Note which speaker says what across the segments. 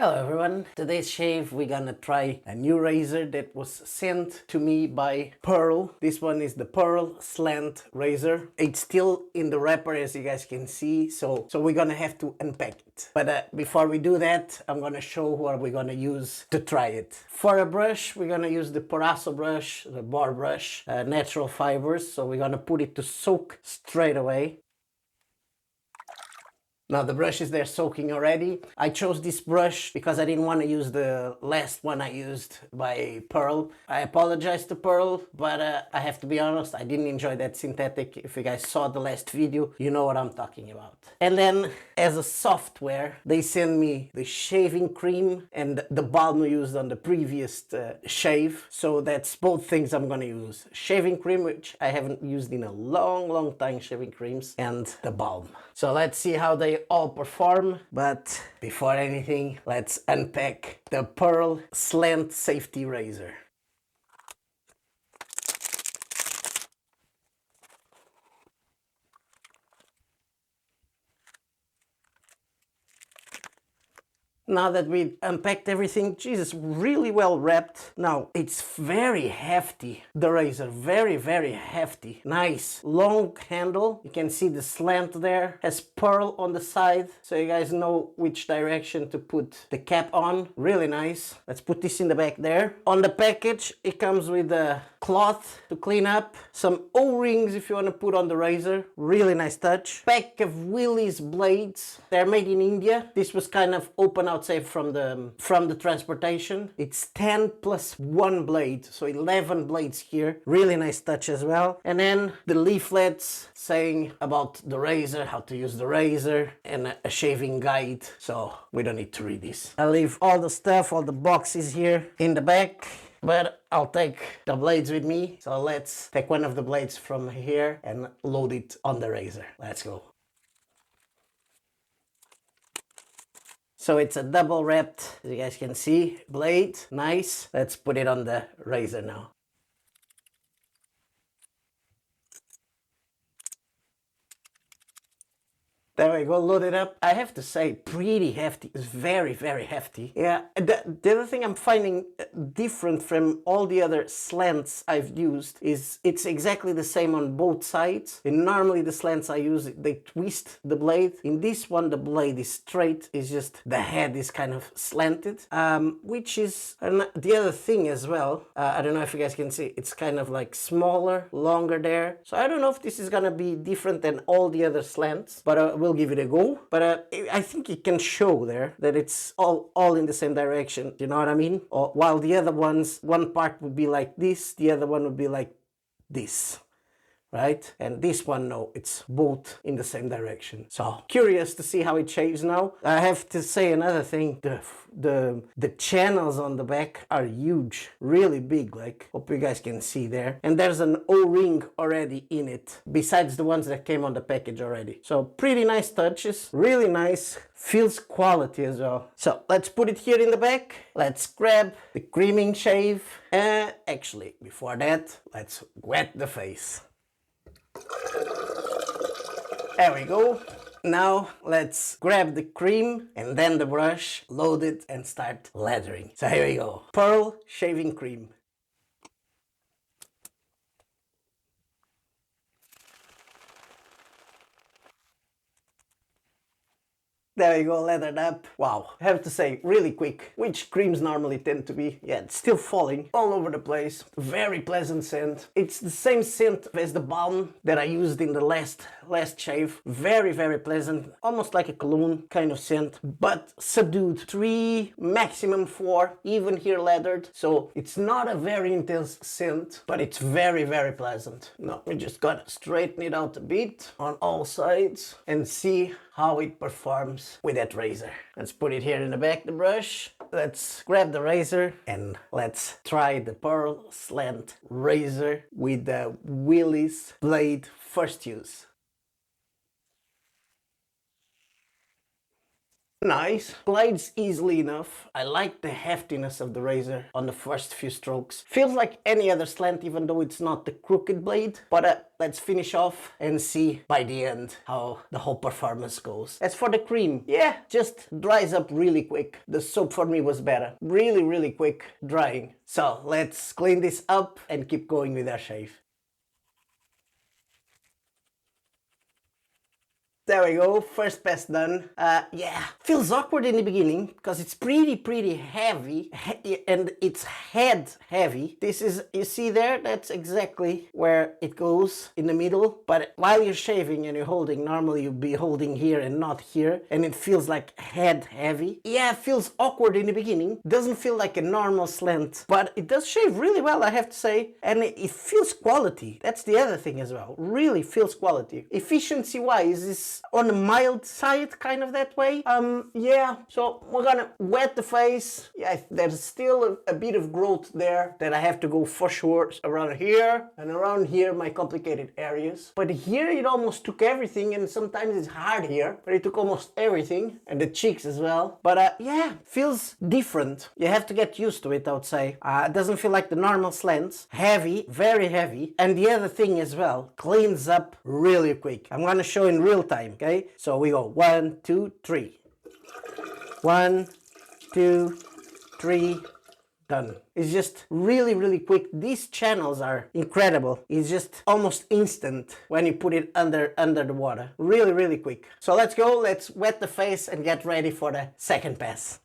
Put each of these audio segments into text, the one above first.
Speaker 1: Hello everyone, today's shave we're gonna try a new razor that was sent to me by Pearl. This one is the Pearl Slant razor. It's still in the wrapper as you guys can see, so we're gonna have to unpack it. But before we do that, I'm gonna show what we're gonna use to try it. For a brush, we're gonna use the Proraso brush, the Boar brush, natural fibers, so we're gonna put it to soak straight away. Now the brush is there soaking already. I chose this brush because I didn't want to use the last one I used by Pearl. I apologize to Pearl, but I have to be honest, I didn't enjoy that synthetic. If you guys saw the last video, you know what I'm talking about. And then as a software, they send me the shaving cream and the balm used on the previous shave. So that's both things I'm gonna use. Shaving cream, which I haven't used in a long time, shaving creams, and the balm. So let's see how they all perform, but before anything, let's unpack the Pearl Slant Safety Razor. Now that we unpacked everything, Jesus, really well wrapped. Now, it's very hefty, the razor, very hefty. Nice, long handle. You can see the slant there. Has pearl on the side, so you guys know which direction to put the cap on. Really nice. Let's put this in the back there. On the package, it comes with a cloth to clean up, some O-rings if you want to put on the razor. Really nice touch. Pack of Willy's blades. They're made in India. This was kind of open outside from the transportation. It's 10 plus 1 blade, so 11 blades here. Really nice touch as well. And then the leaflets saying about the razor, how to use the razor, and a shaving guide, so we don't need to read this. I'll leave all the stuff, all the boxes here in the back, but I'll take the blades with me. So let's take one of the blades from here and load it on the razor. Let's go. So it's a double wrapped, as you guys can see, blade. Nice. Let's put it on the razor now. There we go, load it up. I have to say, pretty hefty. It's very hefty. Yeah, the other thing I'm finding different from all the other slants I've used is it's exactly the same on both sides. And normally the slants I use, they twist the blade. In this one, the blade is straight. It's just the head is kind of slanted, which is the other thing as well. I don't know if you guys can see, it's kind of like smaller, longer there. So I don't know if this is gonna be different than all the other slants, but we'll give it a go. But I think it can show there that it's all in the same direction. You know what I mean? Or while the other ones, one part would be like this, the other one would be like this. Right? And this one, no, it's both in the same direction. So curious to see how it shaves now. I have to say another thing, the channels on the back are huge, really big, like hope you guys can see there. And there's an O-ring already in it, besides the ones that came on the package already. So pretty nice touches, really nice, feels quality as well. So let's put it here in the back. Let's grab the grooming shave. Actually, before that, let's wet the face. There we go. Now let's grab the cream and then the brush, load it and start lathering. So here we go. Pearl shaving cream. There we go, lathered up. Wow, I have to say, really quick, which creams normally tend to be. Yeah, it's still falling all over the place. Very pleasant scent. It's the same scent as the balm that I used in the last shave. Very pleasant, almost like a cologne kind of scent, but subdued. 3, maximum 4, even here leathered. So it's not a very intense scent, but it's very pleasant. Now we just gotta straighten it out a bit on all sides and see how it performs with that razor. Let's put it here in the back, the brush. Let's grab the razor and let's try the Pearl Slant razor with the Willy's blade first use. Nice. Glides easily enough. I like the heftiness of the razor on the first few strokes. Feels like any other slant even though it's not the crooked blade. But let's finish off and see by the end how the whole performance goes. As for the cream, yeah, just dries up really quick. The soap for me was better. Really, really quick drying. So let's clean this up and keep going with our shave. There we go, first pass done. Yeah, feels awkward in the beginning because it's pretty heavy and it's head heavy. This is, you see there, that's exactly where it goes in the middle. But while you're shaving and you're holding, normally you'd be holding here and not here, and it feels like head heavy. Yeah, it feels awkward in the beginning. Doesn't feel like a normal slant, but it does shave really well, I have to say. And it feels quality. That's the other thing as well. Really feels quality. Efficiency wise is on the mild side, kind of that way. Yeah, so we're gonna wet the face. Yeah, there's still a bit of growth there that I have to go for sure around here and around here, my complicated areas. But here it almost took everything, and sometimes it's hard here, but it took almost everything, and the cheeks as well. But yeah, feels different. You have to get used to it, I would say. It doesn't feel like the normal slants. Heavy, very heavy. And the other thing as well, cleans up really quick. I'm gonna show in real time. Okay, so we go 1, 2, 3. 1, 2, 3, done. It's just really quick. These channels are incredible. It's just almost instant when you put it under the water. Really quick. So let's go, let's wet the face and get ready for the second pass.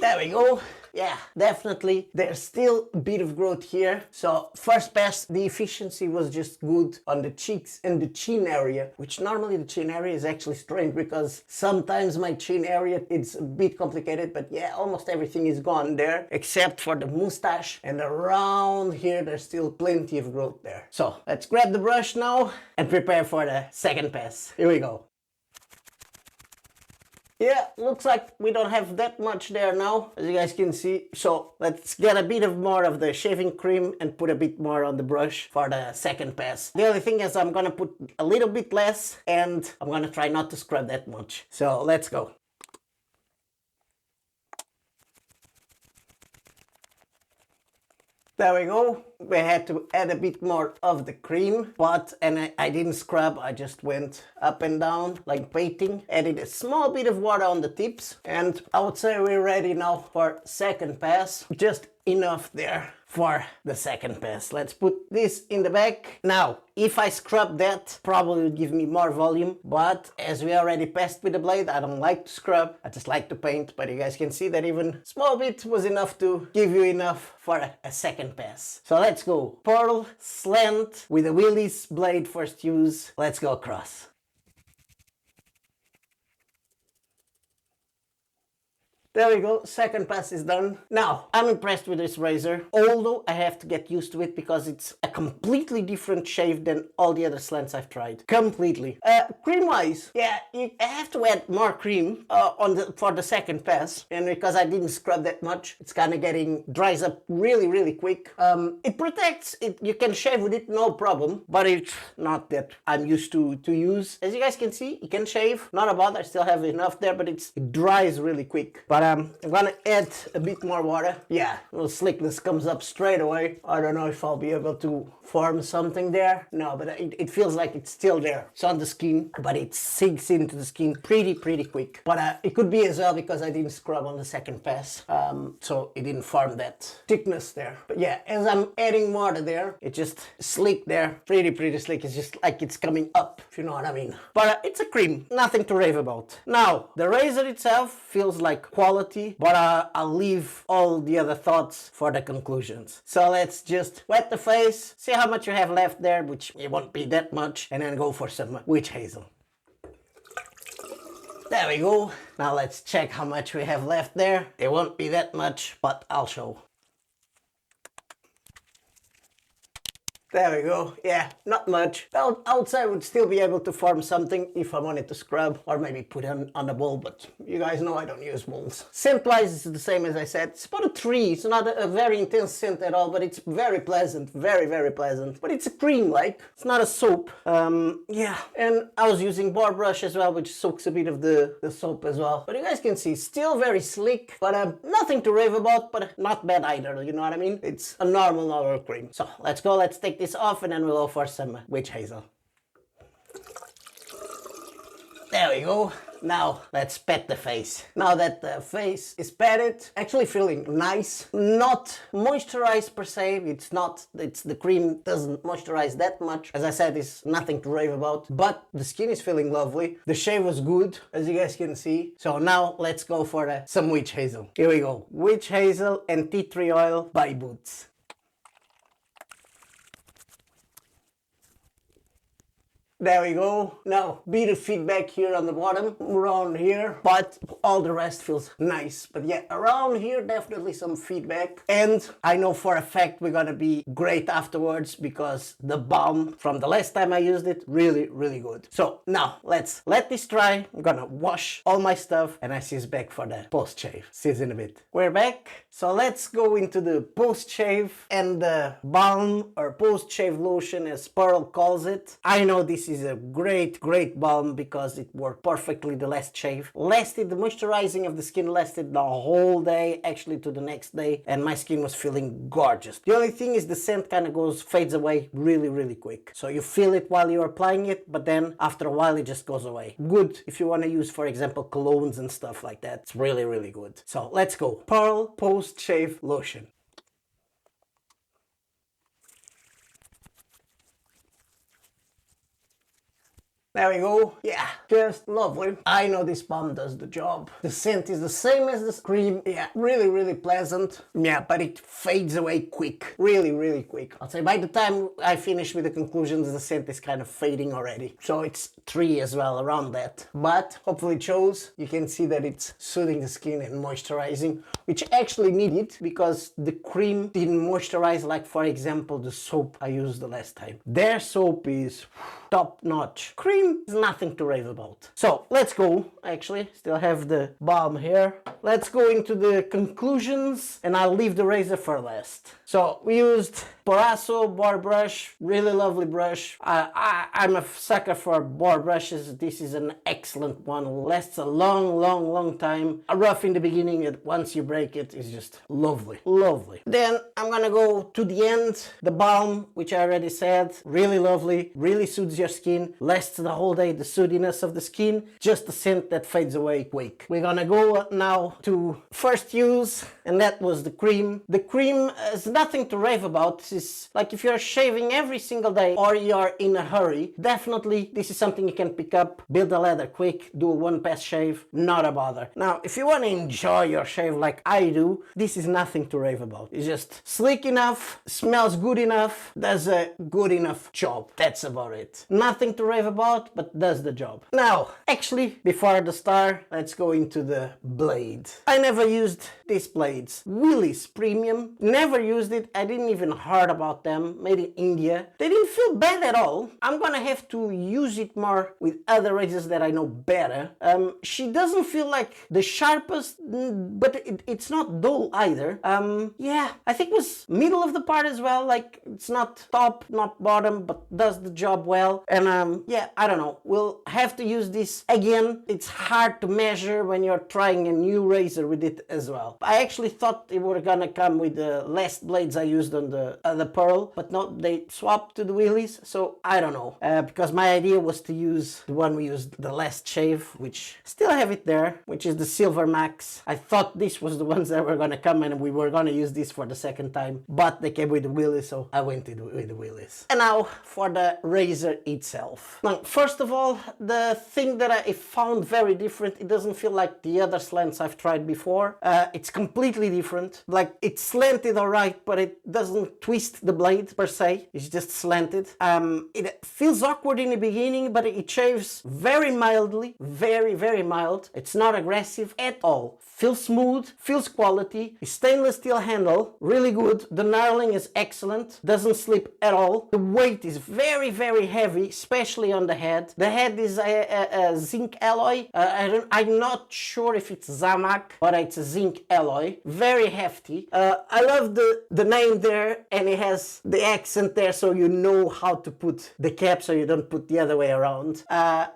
Speaker 1: There we go. Yeah, definitely. There's still a bit of growth here. So first pass, the efficiency was just good on the cheeks and the chin area, which normally the chin area is actually strange because sometimes my chin area, it's a bit complicated, but yeah, almost everything is gone there except for the mustache, and around here there's still plenty of growth there. So let's grab the brush now and prepare for the second pass. Here we go. Yeah, looks like we don't have that much there now, as you guys can see. So let's get a bit of more of the shaving cream and put a bit more on the brush for the second pass. The only thing is I'm gonna put a little bit less, and I'm gonna try not to scrub that much. So let's go. There we go. We had to add a bit more of the cream, but I didn't scrub. I just went up and down like painting. Added a small bit of water on the tips, and I would say we're ready now for second pass. Just enough there for the second pass. Let's put this in the back. Now, if I scrub that, probably would give me more volume, but as we already passed with the blade, I don't like to scrub, I just like to paint. But you guys can see that even small bit was enough to give you enough for a second pass. So let's go. Pearl slant with a Willy's blade first use. Let's go across. There we go, second pass is done. Now, I'm impressed with this razor, although I have to get used to it because it's a completely different shave than all the other slants I've tried. Completely. Cream-wise, yeah, I have to add more cream for the second pass, and because I didn't scrub that much, it's kind of dries up really quick. It protects, you can shave with it, no problem, but it's not that I'm used to use. As you guys can see, you can shave, not a bother, I still have enough there, but it dries really quick. But I'm gonna add a bit more water. Yeah, a little slickness comes up straight away. I don't know if I'll be able to form something there. No, but it feels like it's still there. It's on the skin, but it sinks into the skin pretty quick. But it could be as well because I didn't scrub on the second pass, so it didn't form that thickness there. But yeah, as I'm adding water there, it just slick there, pretty slick. It's just like it's coming up, if you know what I mean. But it's a cream, nothing to rave about. Now, the razor itself feels like quality, but I'll leave all the other thoughts for the conclusions. So let's just wet the face, see how much you have left there, which it won't be that much, and then go for some witch hazel. There we go. Now let's check how much we have left there. It won't be that much, but I'll show. There we go. Yeah, not much. I would say I would still be able to form something if I wanted to scrub or maybe put on a bowl, but you guys know I don't use bowls. Scent-wise, it's the same as I said. It's about a 3. It's not a very intense scent at all, but it's very pleasant. Very, very pleasant. But it's a cream-like. It's not a soap. Yeah. And I was using Boar brush as well, which soaks a bit of the soap as well. But you guys can see, still very slick, but nothing to rave about, but not bad either, you know what I mean? It's a normal cream. So let's go, let's take this off, and then we'll go for some witch hazel. There we go. Now let's pet the face. Now that the face is petted, actually feeling nice, not moisturized per se. It's the cream doesn't moisturize that much. As I said, it's nothing to rave about, but the skin is feeling lovely. The shave was good, as you guys can see. So now let's go for some witch hazel. Here we go. Witch hazel and tea tree oil by Boots. There we go. Now, bit of feedback here on the bottom, around here, but all the rest feels nice. But yeah, around here, definitely some feedback. And I know for a fact we're gonna be great afterwards because the balm from the last time I used it, really, really good. So now, let's let this dry. I'm gonna wash all my stuff and I see you back for the post-shave. See you in a bit. We're back. So let's go into the post-shave and the balm or post-shave lotion as Pearl calls it. I know this is a great balm because it worked perfectly the last shave. The moisturizing of the skin lasted the whole day, actually to the next day, and my skin was feeling gorgeous. The only thing is the scent kind of fades away really quick. So you feel it while you're applying it, but then after a while it just goes away. Good if you want to use, for example, colognes and stuff like that. It's really good. So let's go. Pearl post-shave lotion. There we go. Yeah, just lovely. I know this balm does the job. The scent is the same as the cream. Yeah, really pleasant. Yeah, but it fades away quick. Really quick. I'll say by the time I finish with the conclusions, the scent is kind of fading already. So it's 3 as well, around that. But hopefully it shows. You can see that it's soothing the skin and moisturizing, which actually needed because the cream didn't moisturize like, for example, the soap I used the last time. Their soap is top notch. Cream is nothing to rave about. So let's go. Actually, still have the balm here. Let's go into the conclusions and I'll leave the razor for last. So we used Proraso Boar brush, really lovely brush. I'm a sucker for Boar brushes. This is an excellent one. Lasts a long time. Rough in the beginning, and once you break it, it's just lovely. Then I'm gonna go to the end. The balm, which I already said, really lovely, really soothes your skin, lasts the whole day, the soothiness of the skin, just a scent that fades away quick. We're gonna go now to first use, and that was the cream. The cream is nothing to rave about. It's like if you're shaving every single day or you're in a hurry, definitely this is something you can pick up, build a lather quick, do a one-pass shave, not a bother. Now, if you want to enjoy your shave like I do, this is nothing to rave about. It's just slick enough, smells good enough, does a good enough job. That's about it. Nothing to rave about, but does the job. Now, actually, before the start, let's go into the blade. I never used these blades. Willy's Premium, never used it. I didn't even heard about them, made in India. They didn't feel bad at all. I'm gonna have to use it more with other razors that I know better. She doesn't feel like the sharpest, but it's not dull either. Yeah, I think it was middle of the part as well. Like, it's not top, not bottom, but does the job well. And yeah, I don't know. We'll have to use this again. It's hard to measure when you're trying a new razor with it as well. I actually thought they were gonna come with the last blades I used on the Pearl, but no, they swapped to the Willy's, so I don't know. Because my idea was to use the one we used the last shave, which still have it there, which is the Silver Max. I thought this was the ones that were gonna come and we were gonna use this for the second time, but they came with the Willy's, so I went with the Willy's. And now for the razor itself. Now, first of all, the thing that I found very different, it doesn't feel like the other slants I've tried before. It's completely different. Like, it's slanted alright, but it doesn't twist the blade per se. It's just slanted. It feels awkward in the beginning, but it shaves very mildly, very, very mild. It's not aggressive at all. Feels smooth, feels quality. Stainless steel handle, really good. The knurling is excellent, doesn't slip at all. The weight is very, very heavy, especially on the head. The head is a zinc alloy. I'm not sure if it's Zamak, but it's a zinc alloy. Very hefty. I love the name there, and it has the accent there, so you know how to put the cap so you don't put the other way around.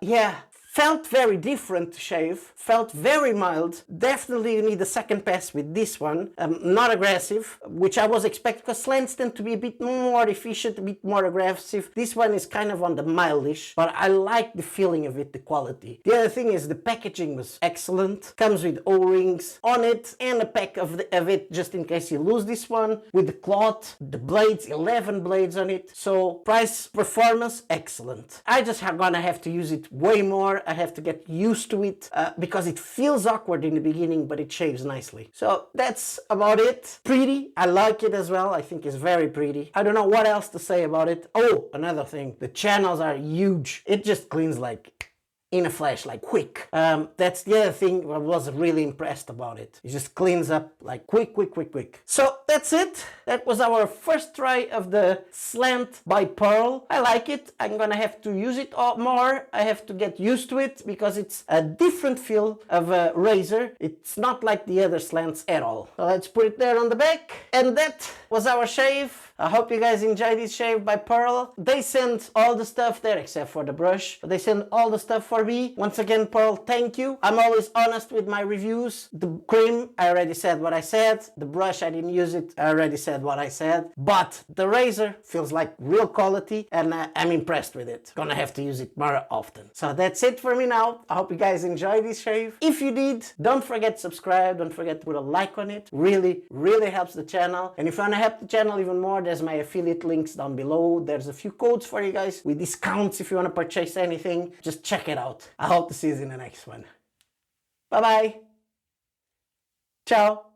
Speaker 1: Yeah. Felt very different to shave, felt very mild. Definitely you need a second pass with this one. Not aggressive, which I was expecting, because slants tend to be a bit more efficient, a bit more aggressive. This one is kind of on the mildish, but I like the feeling of it, the quality. The other thing is the packaging was excellent. Comes with O-rings on it and a pack of it just in case you lose this one. With the cloth, the blades, 11 blades on it. So price, performance, excellent. I just gonna have to use it way more. I have to get used to it because it feels awkward in the beginning, but it shaves nicely. So that's about it. Pretty. I like it as well. I think it's very pretty. I don't know what else to say about it. Oh, another thing. The channels are huge. It just cleans like in a flash, like quick. That's the other thing I was really impressed about it. It just cleans up like quick. So that's it. That was our first try of the Slant by Pearl. I like it. I'm gonna have to use it more. I have to get used to it because it's a different feel of a razor. It's not like the other slants at all. So let's put it there on the back. And that was our shave. I hope you guys enjoyed this shave by Pearl. They sent all the stuff there except for the brush. They sent all the stuff for me. Once again, Pearl, thank you. I'm always honest with my reviews. The cream, I already said what I said. The brush, I didn't use it. I already said what I said. But the razor feels like real quality and I'm impressed with it. Gonna have to use it more often. So that's it for me now. I hope you guys enjoyed this shave. If you did, don't forget to subscribe. Don't forget to put a like on it. Really, really helps the channel. And if you wanna help the channel even more, there's my affiliate links down below. There's a few codes for you guys with discounts if you want to purchase anything. Just check it out. I hope to see you in the next one. Bye bye. Ciao.